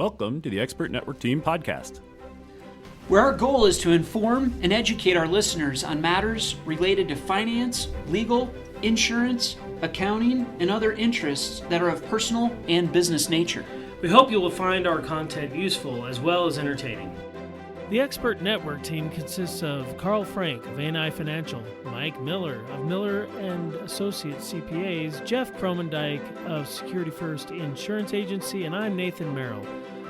Welcome to the Expert Network Team podcast, where our goal is to inform and educate our listeners on matters related to finance, legal, insurance, accounting, and other interests that are of personal and business nature. We hope you will find our content useful as well as entertaining. The Expert Network team consists of Karl Frank of A&I Financial, Mike Miller of Miller and Associates CPAs, Jeff Cromendike of Security First Insurance Agency, and I'm Nathan Merrill.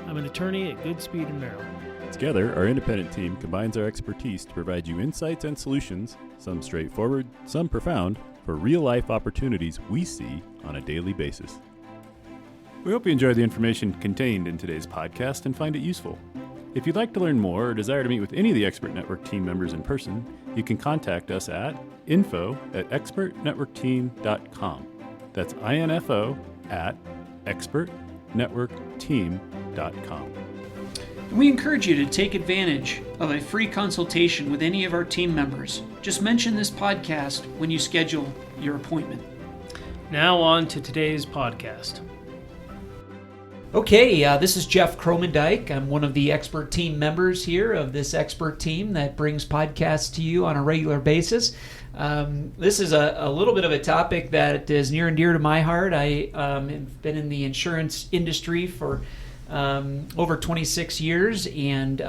I'm an attorney at Goodspeed Merrill. Together, our independent team combines our expertise to provide you insights and solutions, some straightforward, some profound, for real-life opportunities we see on a daily basis. We hope you enjoy the information contained in today's podcast and find it useful. If you'd like to learn more or desire to meet with any of the Expert Network team members in person, you can contact us at info@expertnetworkteam.com. That's info@expertnetworkteam.com. We encourage you to take advantage of a free consultation with any of our team members. Just mention this podcast when you schedule your appointment. Now on to today's podcast. Okay, this is Jeff Cromendike. I'm one of the expert team members here of this expert team that brings podcasts to you on a regular basis. This is a little bit of a topic that is near and dear to my heart. I have been in the insurance industry for over 26 years, and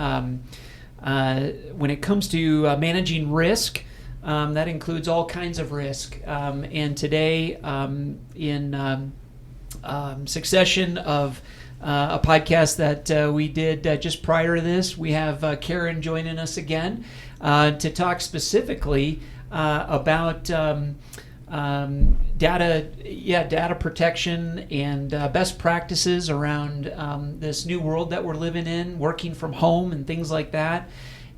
when it comes to managing risk, that includes all kinds of risk. And today, in succession of a podcast that we did just prior to this, we have Karan joining us again to talk specifically about data protection and best practices around this new world that we're living in, working from home and things like that.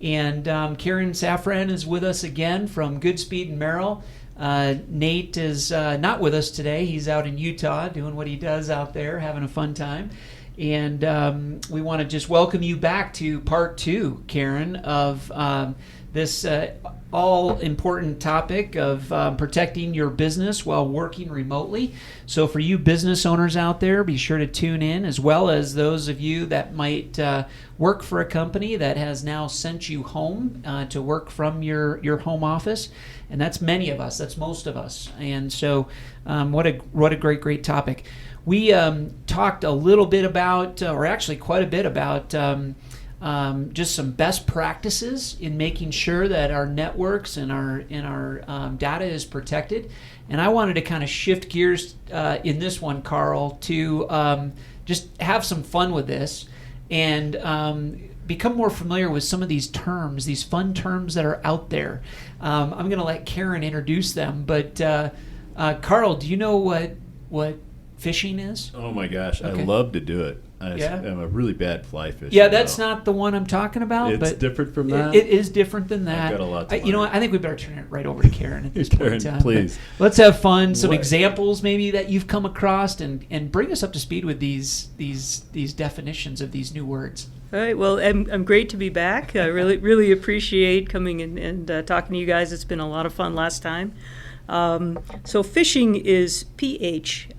And Karan Safran is with us again from Goodspeed Merrill. Nate is not with us today. He's out in Utah doing what he does out there, having a fun time. And we want to just welcome you back to part 2, Karan, of this all-important topic of protecting your business while working remotely. So for you business owners out there, be sure to tune in, as well as those of you that might work for a company that has now sent you home to work from your home office. And that's many of us. That's most of us. And so what a great topic. We talked a little bit about, or actually quite a bit about, just some best practices in making sure that our networks and our data is protected. And I wanted to kind of shift gears in this one, Karl, to just have some fun with this and become more familiar with some of these terms, these fun terms that are out there. I'm going to let Karan introduce them, but Karl, do you know what phishing is? Oh my gosh, Okay. I love to do it. I'm a really bad fly fisher. Yeah, that's not the one I'm talking about. It's but different from that? It is different than that. I've got a lot to You know learn. what? I think we better turn it right over to Karan at this point in time. Please. But let's have fun. Some What? examples maybe that you've come across, and bring us up to speed with these definitions of these new words. All right. Well, I'm great to be back. I really appreciate coming in and talking to you guys. It's been a lot of fun last time. So phishing is phishing,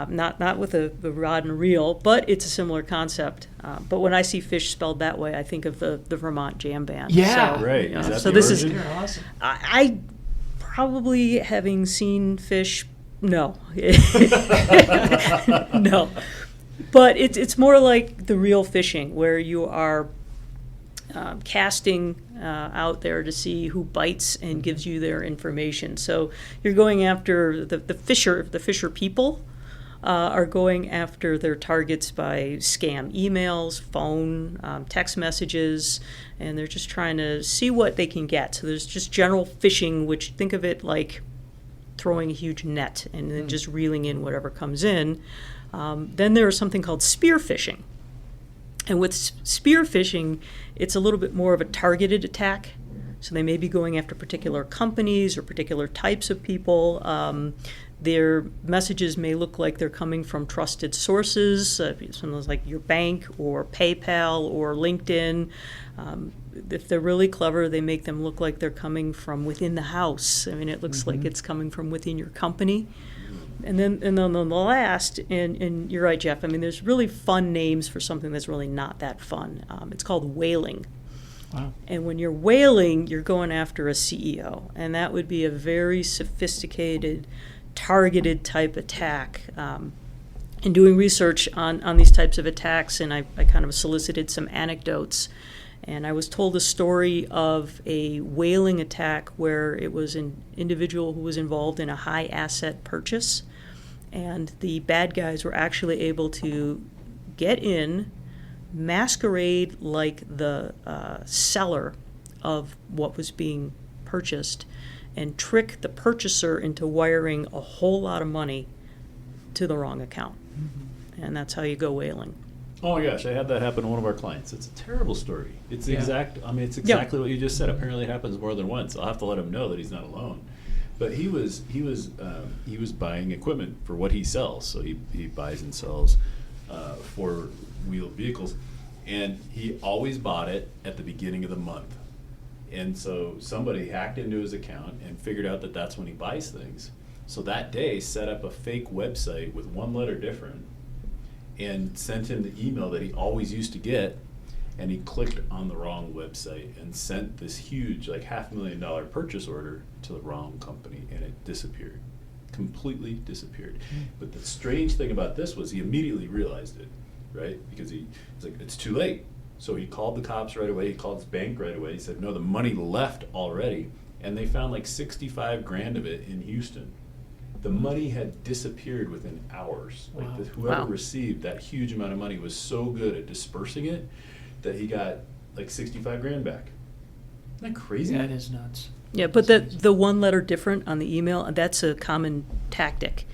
not with the rod and reel, but it's a similar concept. But when I see fish spelled that way, I think of the Vermont Jam Band. Yeah. So, Right. Is that so the this origin? is Awesome. I probably having seen fish. No, no. But it's more like the real fishing, where you are casting out there to see who bites and gives you their information. So you're going after the fisher people are going after their targets by scam emails, phone, text messages, and they're just trying to see what they can get. So there's just general phishing, which think of it like throwing a huge net and then just reeling in whatever comes in. Then there is something called spear phishing. And with spear phishing, it's a little bit more of a targeted attack. So they may be going after particular companies or particular types of people. Their messages may look like they're coming from trusted sources, something like your bank or PayPal or LinkedIn. If they're really clever, they make them look like they're coming from within the house. I mean, it looks like it's coming from within your company. And then the last, and you're right, Jeff, I mean, there's really fun names for something that's really not that fun. It's called whaling. Wow. And when you're whaling, you're going after a CEO. And that would be a very sophisticated, targeted type attack. In doing research on these types of attacks, and I kind of solicited some anecdotes. And I was told a story of a whaling attack where it was an individual who was involved in a high asset purchase. And the bad guys were actually able to get in, masquerade like the seller of what was being purchased, and trick the purchaser into wiring a whole lot of money to the wrong account. Mm-hmm. And that's how you go whaling. Oh my gosh, I had that happen to one of our clients. It's a terrible story. It's it's exactly what you just said. Apparently it happens more than once. I'll have to let him know that he's not alone. But he was buying equipment for what he sells. So he buys and sells four-wheeled vehicles, and he always bought it at the beginning of the month. And so somebody hacked into his account and figured out that that's when he buys things. So that day set up a fake website with one letter different and sent him the email that he always used to get, and he clicked on the wrong website and sent this huge, like $500,000 purchase order to the wrong company, and it disappeared. Completely disappeared. But the strange thing about this was he immediately realized it, right? Because he was like, it's too late. So he called the cops right away, he called his bank right away, he said, no, the money left already, and they found like 65 grand of it in Houston. The money had disappeared within hours. Wow. Like whoever received that huge amount of money was so good at dispersing it that he got like 65 grand back. Isn't that crazy? That is nuts. Yeah, but the one letter different on the email, that's a common tactic.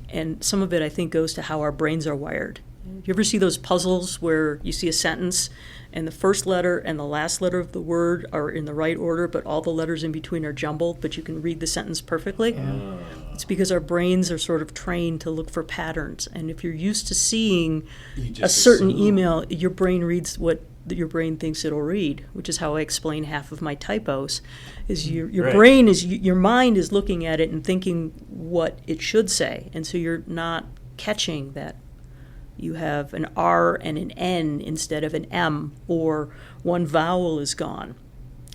And some of it, I think, goes to how our brains are wired. You ever see those puzzles where you see a sentence and the first letter and the last letter of the word are in the right order, but all the letters in between are jumbled, but you can read the sentence perfectly? It's because our brains are sort of trained to look for patterns. And if you're used to seeing a certain email, your brain reads what your brain thinks it'll read, which is how I explain half of my typos. Is your brain is your mind is looking at it and thinking what it should say, and so you're not catching that you have an R and an N instead of an M, or one vowel is gone.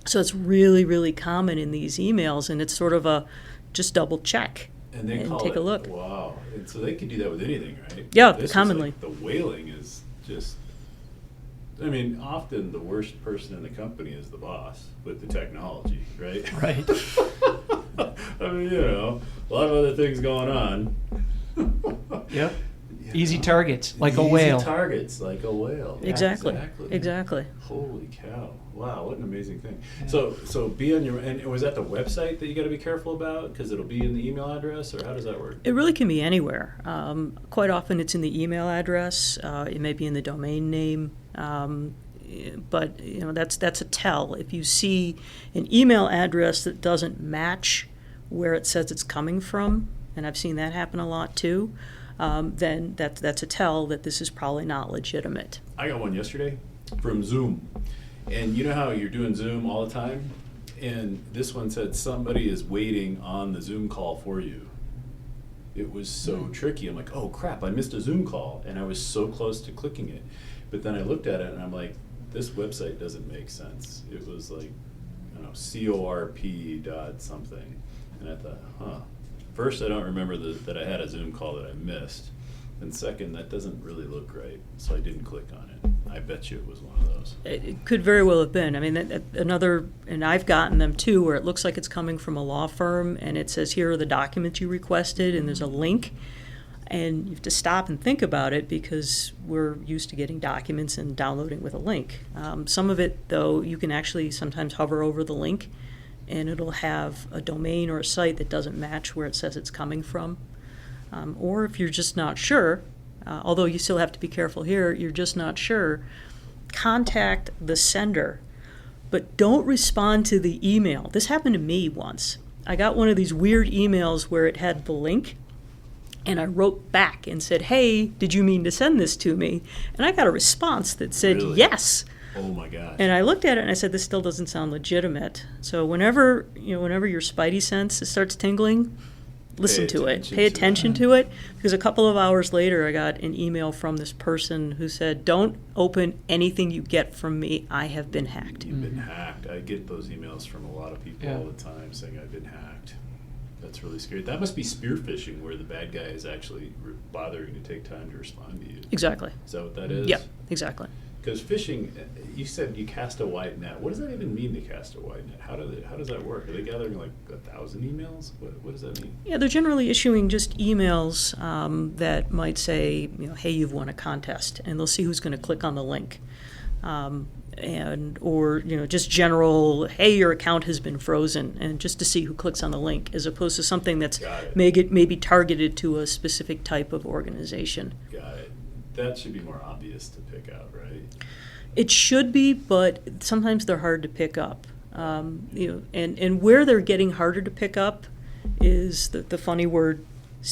So it's really, really common in these emails, and it's sort of a just double check and take a look. Wow. And so they can do that with anything, right? Yeah, this commonly. The whaling is just, I mean, often the worst person in the company is the boss with the technology, right? Right. I mean, a lot of other things going on. Yep. Easy targets, like a whale. Easy targets, like a whale. Exactly. Holy cow. Wow, what an amazing thing. Yeah. So be on your, and was that the website that you got to be careful about? Because it'll be in the email address, or how does that work? It really can be anywhere. Quite often it's in the email address. It may be in the domain name. But that's a tell. If you see an email address that doesn't match where it says it's coming from, and I've seen that happen a lot too, then that's a tell that this is probably not legitimate. I got one yesterday from Zoom. And you know how you're doing Zoom all the time? And this one said somebody is waiting on the Zoom call for you. It was so tricky. I'm like, oh crap, I missed a Zoom call. And I was so close to clicking it. But then I looked at it and I'm like, this website doesn't make sense. It was like, I don't know, CORP dot something. And I thought, First, I don't remember that I had a Zoom call that I missed. And second, that doesn't really look right. So I didn't click on it. I bet you it was one of those. It could very well have been. I mean, and I've gotten them too, where it looks like it's coming from a law firm, and it says, here are the documents you requested, and there's a link. And you have to stop and think about it because we're used to getting documents and downloading with a link. Some of it, though, you can actually sometimes hover over the link, and it'll have a domain or a site that doesn't match where it says it's coming from. Or if you're just not sure, although you still have to be careful here, you're just not sure, contact the sender, but don't respond to the email. This happened to me once. I got one of these weird emails where it had the link, and I wrote back and said, hey, did you mean to send this to me? And I got a response that said, Really? Yes. Oh my gosh. And I looked at it and I said, this still doesn't sound legitimate. So whenever your spidey sense starts tingling, listen to it, pay attention to it, because a couple of hours later I got an email from this person who said, don't open anything you get from me, I have been hacked. You've been hacked. I get those emails from a lot of people all the time saying I've been hacked. That's really scary. That must be spear phishing, where the bad guy is actually bothering to take time to respond to you. Exactly. Is that what that is? Yeah, exactly. Because phishing, you said you cast a wide net. What does that even mean, to cast a wide net? How does that work? Are they gathering like 1,000 emails? What does that mean? Yeah, they're generally issuing just emails that might say, hey, you've won a contest, and they'll see who's going to click on the link. Or just general, hey, your account has been frozen, and just to see who clicks on the link, as opposed to something that's maybe targeted to a specific type of organization. Got it. That should be more obvious to pick out, right? It should be, but sometimes they're hard to pick up. And where they're getting harder to pick up is the funny word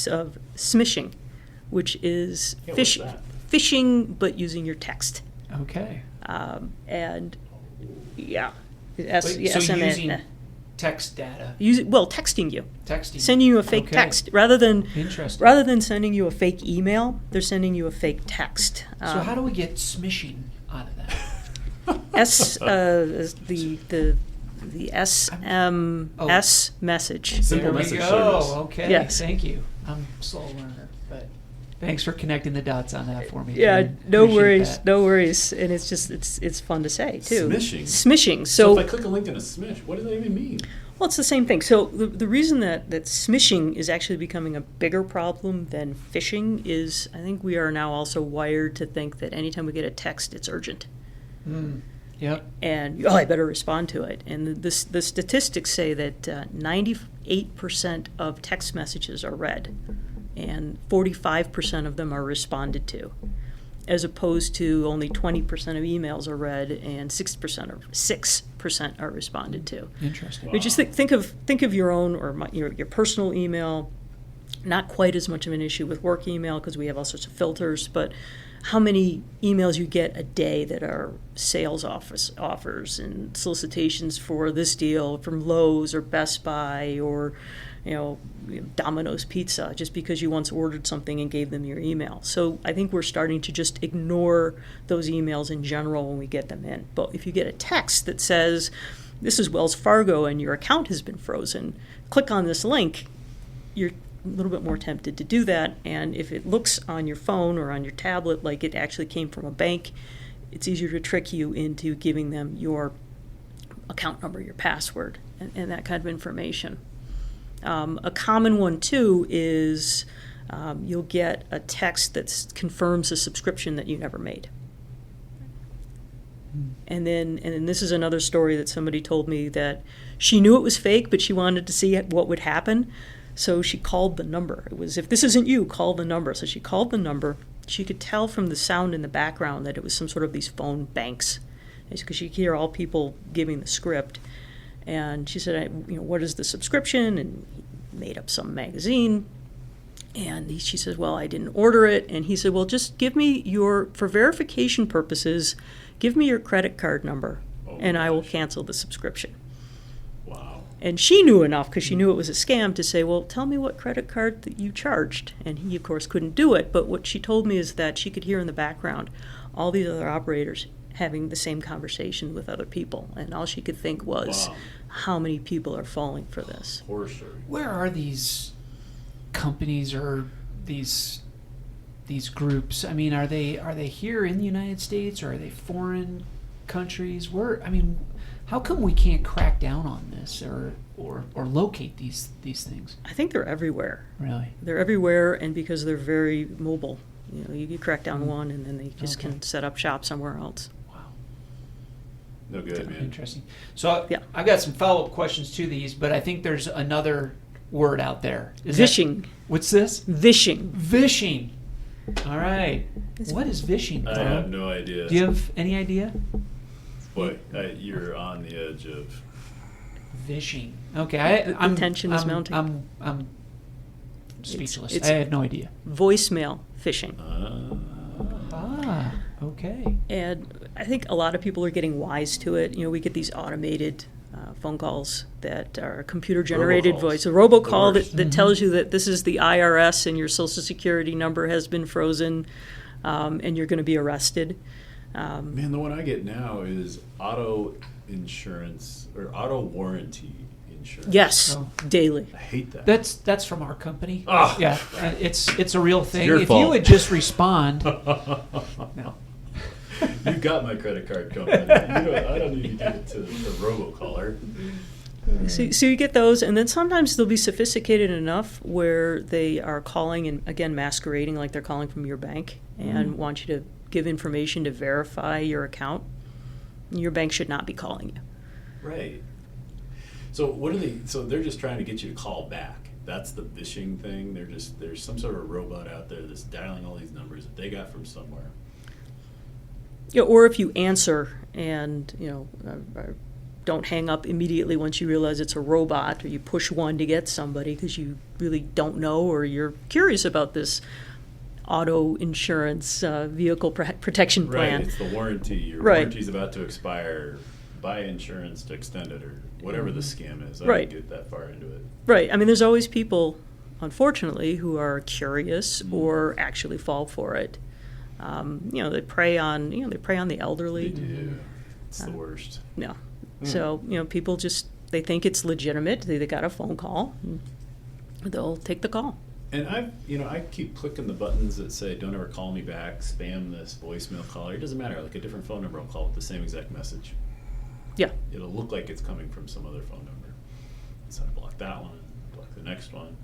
of smishing, which is phishing, but using your text. Okay. SMS. Text data. Texting you. Sending you a fake text. Rather than sending you a fake email, they're sending you a fake text. So how do we get smishing out of that? The SMS message. Simple message service. Okay. Yes. Thank you. I'm a slow learner, but thanks for connecting the dots on that for me. Yeah, no worries. And it's fun to say too. Smishing. So if I click a link in a smish, what does that even mean? Well, it's the same thing. So the reason that smishing is actually becoming a bigger problem than phishing is, I think we are now also wired to think that anytime we get a text, it's urgent. Yep. And I better respond to it. And the statistics say that 98% of text messages are read, and 45% of them are responded to, as opposed to only 20% of emails are read and 6% are responded to. Interesting. Wow. Just think of your own or your personal email. Not quite as much of an issue with work email because we have all sorts of filters, but how many emails you get a day that are sales offers and solicitations for this deal from Lowe's or Best Buy or Domino's Pizza, just because you once ordered something and gave them your email. So I think we're starting to just ignore those emails in general when we get them in. But if you get a text that says, this is Wells Fargo and your account has been frozen, click on this link, you're a little bit more tempted to do that. And if it looks on your phone or on your tablet like it actually came from a bank, it's easier to trick you into giving them your account number, your password, and that kind of information. A common one, too, is you'll get a text that confirms a subscription that you never made. And then this is another story that somebody told me, that she knew it was fake, but she wanted to see what would happen. So she called the number. It was, if this isn't you, call the number. So she called the number. She could tell from the sound in the background that it was some sort of these phone banks, because she could hear all people giving the script. And she said, what is the subscription? And he made up some magazine. And she said, well, I didn't order it. And he said, well, just give me for verification purposes, give me your credit card number, and I will cancel the subscription. Wow. And she knew enough, because she knew it was a scam, to say, well, tell me what credit card that you charged. And he, of course, couldn't do it. But what she told me is that she could hear in the background all these other operators having the same conversation with other people. And all she could think was, how many people are falling for this? Horror story. Where are these companies or these groups? I mean, are they here in the United States, or are they foreign countries? How come we can't crack down on this or locate these things? I think they're everywhere. Really? They're everywhere, and because they're very mobile. You crack down one, and then they just can set up shop somewhere else. Wow. No good, man. Interesting. So I've got some follow-up questions to these, but I think there's another word out there. Vishing. What's this? Vishing. Vishing. All right. What is vishing? I have no idea. Do you have any idea? Boy, you're on the edge of vishing. Okay, the tension is mounting. I'm speechless. I had no idea. Voicemail phishing. Okay. And I think a lot of people are getting wise to it. We get these automated phone calls that are computer-generated Robocalls. voice. A robocall The worst. that tells you that this is the IRS and your Social Security number has been frozen, and you're going to be arrested. Man, the one I get now is auto insurance or auto warranty insurance. Yes, Oh. daily. I hate that. That's from our company. Ah. Yeah, it's a real thing. your If fault. you would just respond. No. You got my credit card company. I don't need to give it to the robocaller. So you get those, and then sometimes they'll be sophisticated enough where they are calling and, again, masquerading like they're calling from your bank and want you to give information to verify your account. Your bank should not be calling you. Right. So what are they? So they're just trying to get you to call back. That's the phishing thing. There's some sort of robot out there that's dialing all these numbers that they got from somewhere. Yeah, or if you answer and, don't hang up immediately once you realize it's a robot, or you push one to get somebody because you really don't know, or you're curious about this auto insurance vehicle protection plan. Right. It's the warranty. Your Right. warranty's about to expire. Buy insurance to extend it, or whatever the scam is. I Right. didn't get that far into it. Right. I mean, there's always people, unfortunately, who are curious or actually fall for it. They prey on the elderly. They do. It's the worst. No. So, people they think it's legitimate. They got a phone call. And they'll take the call. And I keep clicking the buttons that say, don't ever call me back, spam this voicemail caller. It doesn't matter. Like a different phone number will call with the same exact message. Yeah. It'll look like it's coming from some other phone number. So I block that one, block the next one.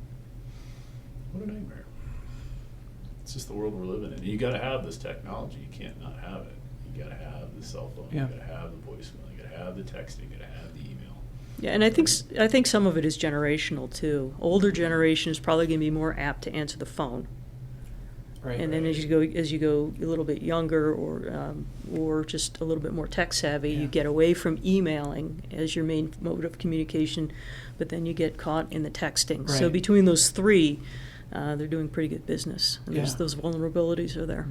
What a nightmare. It's just the world we're living in. And you got to have this technology. You can't not have it. You got to have the cell phone. Yeah. You got to have the voicemail. You got to have the texting. You got to have the email. Yeah, and I think some of it is generational too. Older generation is probably going to be more apt to answer the phone. Right. And then as you go a little bit younger, or just a little bit more tech savvy, you get away from emailing as your main mode of communication, but then you get caught in the texting. So Right. between those three, they're doing pretty good business. And Yeah. those vulnerabilities are there.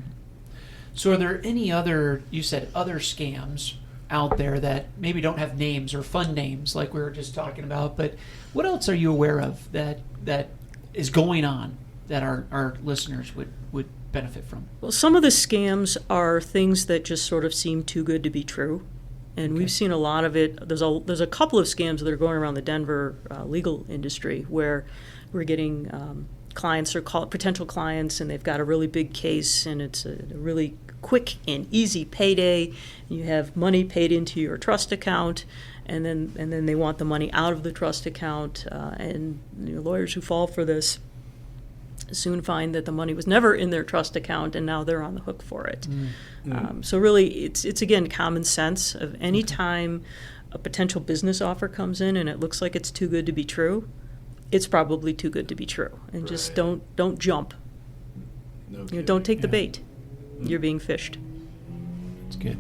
So are there any other scams out there that maybe don't have names or fun names like we were just talking about, but what else are you aware of that is going on that our listeners would benefit from? Well, some of the scams are things that just sort of seem too good to be true. And we've seen a lot of it. There's a couple of scams that are going around the Denver legal industry where we're getting clients or potential clients, and they've got a really big case, and it's a really quick and easy payday. You have money paid into your trust account, and then they want the money out of the trust account. And lawyers who fall for this soon find that the money was never in their trust account, and now they're on the hook for it. So really, it's again common sense of any time a potential business offer comes in and it looks like it's too good to be true, it's probably too good to be true, and just don't jump. No Don't take the Yeah. bait. You're being fished. That's good.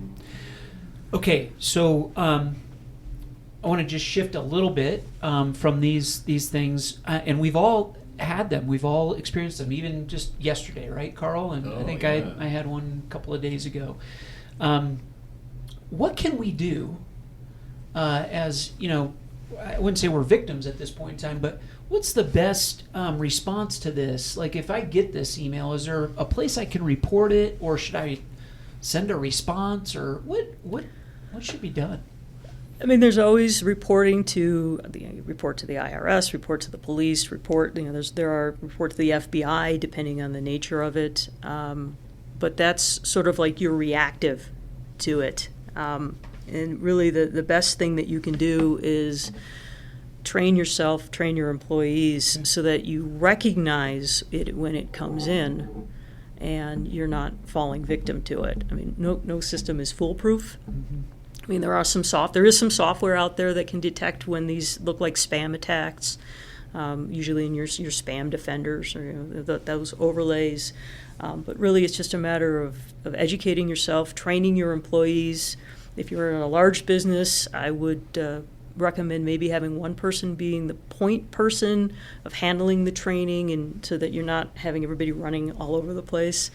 Okay, so I want to just shift a little bit from these things, and we've all had them. We've all experienced them, even just yesterday, right, Karl? And I think yeah. I had one a couple of days ago. What can we do as, I wouldn't say we're victims at this point in time, but what's the best response to this? Like, if I get this email, is there a place I can report it, or should I send a response, or what should be done? I mean, there's always report to the IRS, report to the police, there are report to the FBI, depending on the nature of it. But that's sort of like you're reactive to it. And really the best thing that you can do is train yourself, train your employees so that you recognize it when it comes in and you're not falling victim to it. I mean, no system is foolproof. I mean, there is some software out there that can detect when these look like spam attacks, usually in your spam defenders or those overlays. But really, it's just a matter of educating yourself, training your employees. If you're in a large business, I would recommend maybe having one person being the point person of handling the training, and so that you're not having everybody running all over the place.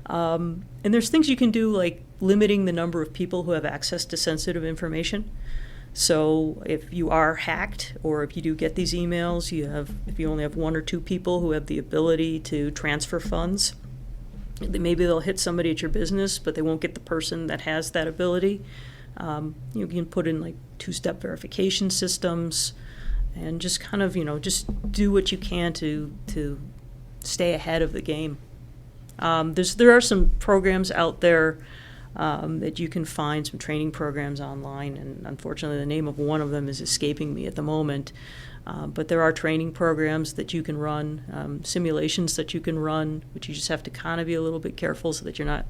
And there's things you can do, like limiting the number of people who have access to sensitive information. So if you are hacked, or if you do get these emails, if you only have 1 or 2 people who have the ability to transfer funds, maybe they'll hit somebody at your business, but they won't get the person that has that ability. You can put in like 2-step verification systems, and just kind of, just do what you can to stay ahead of the game. There are some programs out there that you can find, some training programs online, and unfortunately the name of one of them is escaping me at the moment. But there are training programs that you can run, simulations that you can run, but you just have to kind of be a little bit careful so that you're not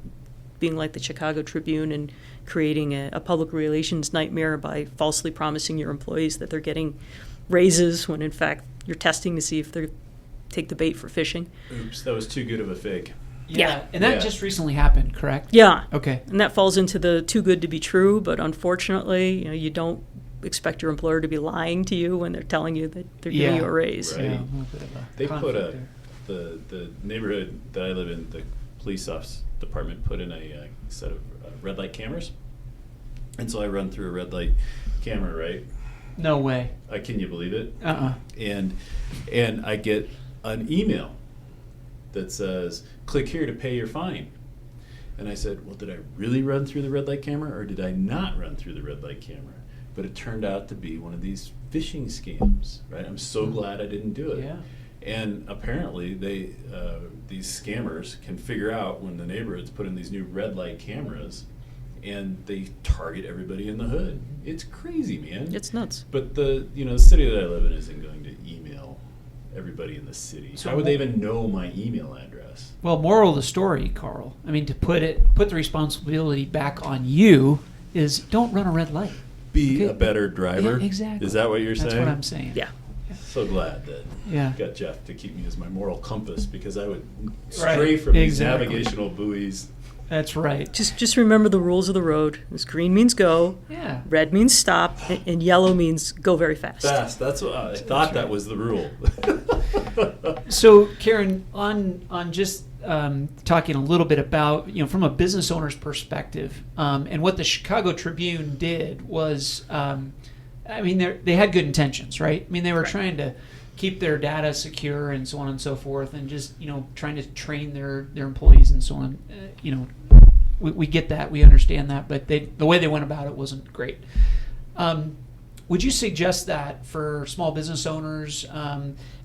being like the Chicago Tribune and creating a public relations nightmare by falsely promising your employees that they're getting raises when in fact you're testing to see if they take the bait for phishing. Oops, that was too good of a fake. Yeah, and that just recently happened, correct? Yeah. Okay. And that falls into the too good to be true, but unfortunately, you don't expect your employer to be lying to you when they're telling you that they're giving you a raise. Right. Yeah, a little bit of a They put conflict there. the neighborhood that I live in, the police office department put in a set of red light cameras, and so I run through a red light camera, right? No way. Can you believe it? Uh-uh. And I get an email that says, click here to pay your fine. And I said, well, did I really run through the red light camera, or did I not run through the red light camera? But it turned out to be one of these phishing scams, right? I'm so glad I didn't do it. Yeah. And apparently these scammers can figure out when the neighborhoods put in these new red light cameras, and they target everybody in the hood. It's crazy, man. It's nuts. But the city that I live in isn't going to email everybody in the city. So how would they even know my email address? Well, moral of the story, Karl, I mean, to put the responsibility back on you is don't run a red light. Be a better driver? Yeah, exactly. Is that what you're saying? That's what I'm saying. Yeah. So glad that Yeah. got Jeff to keep me as my moral compass, because I would Right. stray from these Exactly. navigational buoys. That's right. Just remember the rules of the road. As green means go, Yeah. red means stop, and yellow means go very fast. Fast. That's what I thought that was the rule. So, Karan, on just talking a little bit about, from a business owner's perspective, and what the Chicago Tribune did was, they had good intentions, right? I mean, they were trying to keep their data secure and so on and so forth, and just, trying to train their employees and so on. We get that, we understand that, but the way they went about it wasn't great. Would you suggest that for small business owners?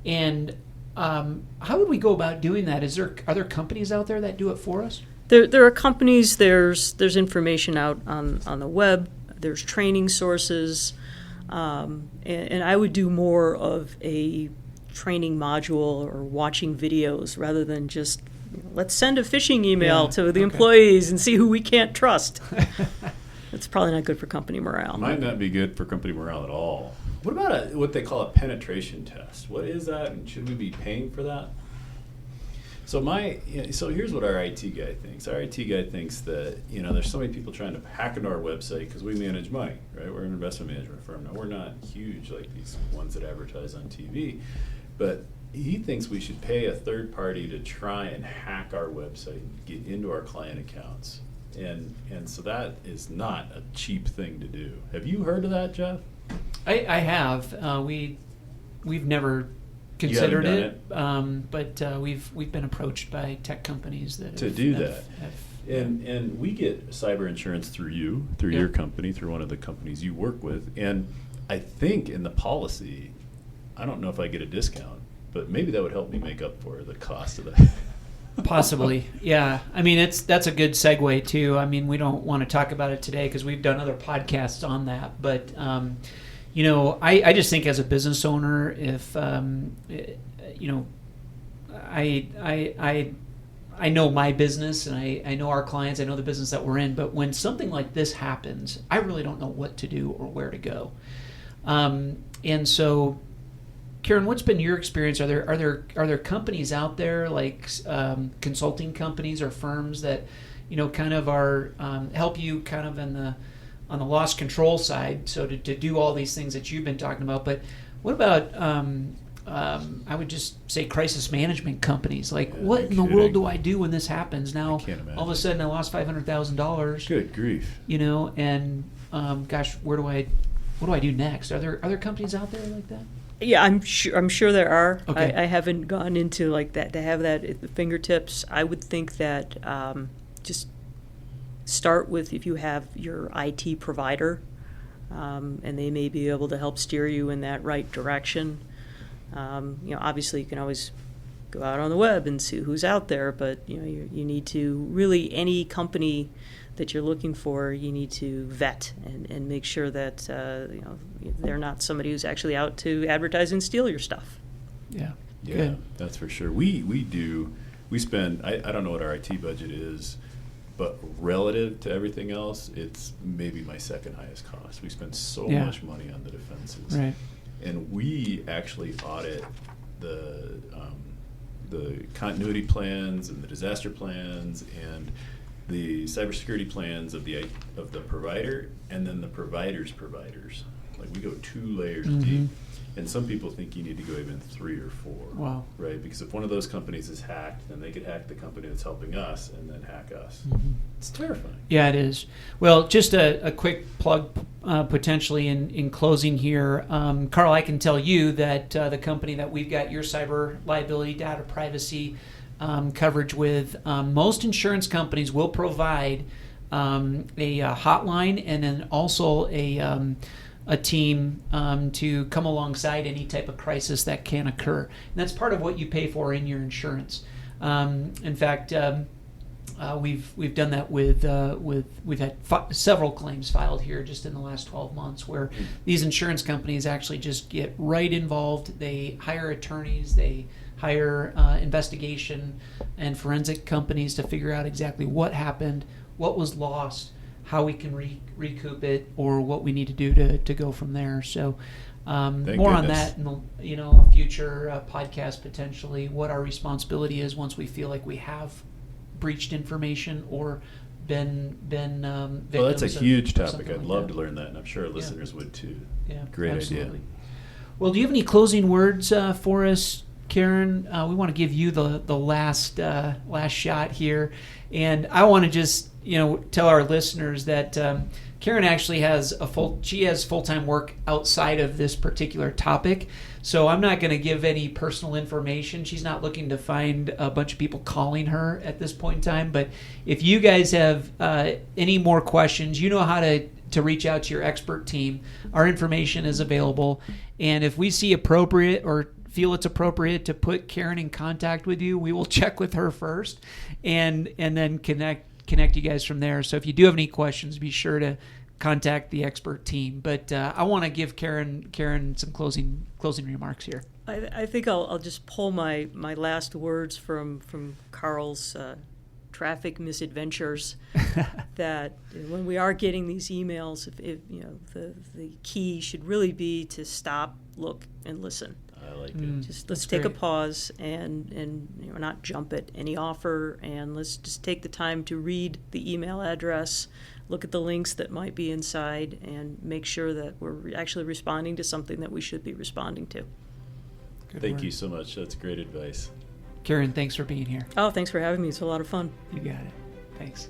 And how would we go about doing that? Are there companies out there that do it for us? There are companies. There's information out on the web. There's training sources, and I would do more of a training module or watching videos rather than just let's send a phishing email to the employees and see who we can't trust. It's probably not good for company morale. Might not be good for company morale at all. What about what they call a penetration test? What is that, and should we be paying for that? So here's what our IT guy thinks. Our IT guy thinks that there's so many people trying to hack into our website because we manage money, right? We're an investment management firm. Now, we're not huge like these ones that advertise on TV, but he thinks we should pay a third party to try and hack our website and get into our client accounts. And so that is not a cheap thing to do. Have you heard of that, Jeff? I have. We've never considered it, but we've been approached by tech companies that to do that. And we get cyber insurance through your company, through one of the companies you work with. And I think in the policy, I don't know if I get a discount, but maybe that would help me make up for the cost of that. Possibly, yeah. I mean, that's a good segue too. I mean, we don't want to talk about it today because we've done other podcasts on that. But I just think as a business owner, if I know my business and I know our clients, I know the business that we're in. But when something like this happens, I really don't know what to do or where to go. And so, Karan, what's been your experience? Are there companies out there like consulting companies or firms that kind of are help you kind of on the loss control side, so to do all these things that you've been talking about? But what about I would just say crisis management companies? Like, what in the world do I do when this happens? Now, all of a sudden, I lost $500,000. Good grief! And gosh, where do I what do I do next? Are there other companies out there like that? Yeah, I'm sure there are. Okay. I haven't gone into like that to have that at the fingertips. I would think that just start with if you have your IT provider, and they may be able to help steer you in that right direction. Obviously you can always go out on the web and see who's out there, but you need to really, any company that you're looking for, you need to vet and make sure that they're not somebody who's actually out to advertise and steal your stuff. Yeah. Yeah, Good. that's for sure. We spend, I don't know what our IT budget is, but relative to everything else, it's maybe my second highest cost. We spend so much money on the defenses. Right. And we actually audit the continuity plans and the disaster plans and the cybersecurity plans of the provider, and then the provider's providers. Like, we go 2 layers deep, and some people think you need to go even 3 or 4. Wow. Right? Because if one of those companies is hacked, then they could hack the company that's helping us and then hack us. It's terrifying. Yeah, it is. Well, just a quick plug potentially in closing here. Karl, I can tell you that the company that we've got your cyber liability data privacy coverage with, most insurance companies will provide a hotline and then also a team to come alongside any type of crisis that can occur. And that's part of what you pay for in your insurance. In fact, we've done that we've had several claims filed here just in the last 12 months where these insurance companies actually just get right involved. They hire attorneys, they hire investigation and forensic companies to figure out exactly what happened, what was lost, how we can recoup it, or what we need to do to go from there. So more on that in a future podcast potentially, what our responsibility is once we feel like we have breached information or been victims. Well, that's a huge of topic. something I'd like love that. to learn that, and I'm sure our listeners would too. Yeah, Great absolutely. idea. Well, do you have any closing words for us, Karen? We want to give you the last shot here, and I want to just tell our listeners that Karen actually has full-time work outside of this particular topic. So I'm not going to give any personal information. She's not looking to find a bunch of people calling her at this point in time. But if you guys have any more questions, you know how to reach out to your expert team. Our information is available. And if we see appropriate or feel it's appropriate to put Karen in contact with you, we will check with her first and then connect you guys from there. So if you do have any questions, be sure to contact the expert team. But I want to give Karen some closing remarks here. I think I'll just pull my last words from Karl's traffic misadventures. That when we are getting these emails, if the key should really be to stop, look, and listen. I like it. Just let's take a pause and not jump at any offer, and let's just take the time to read the email address, look at the links that might be inside, and make sure that we're actually responding to something that we should be responding to. Thank you so much. That's great advice. Karen, thanks for being here. Oh, thanks for having me. It's a lot of fun. You got it. Thanks.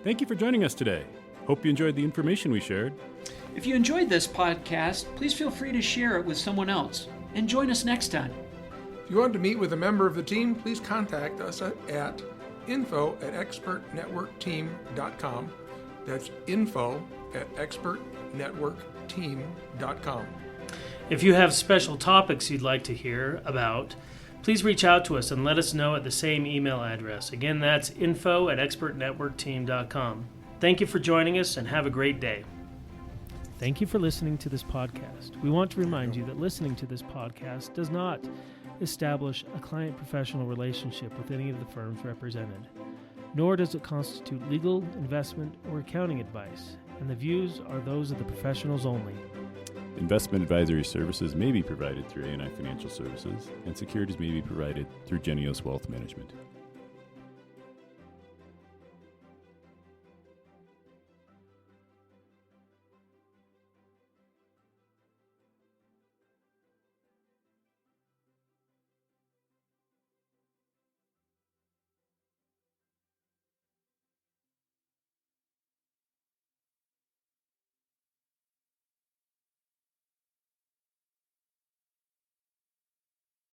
Thank you for joining us today. Hope you enjoyed the information we shared. If you enjoyed this podcast, please feel free to share it with someone else. And join us next time. If you want to meet with a member of the team, please contact us at info@expertnetworkteam.com. That's info@expertnetworkteam.com. If you have special topics you'd like to hear about, please reach out to us and let us know at the same email address. Again, that's info@expertnetworkteam.com. Thank you for joining us and have a great day. Thank you for listening to this podcast. We want to remind you that listening to this podcast does not establish a client-professional relationship with any of the firms represented, nor does it constitute legal, investment, or accounting advice, and the views are those of the professionals only. Investment advisory services may be provided through A&I Financial Services, and securities may be provided through A&I Wealth Management.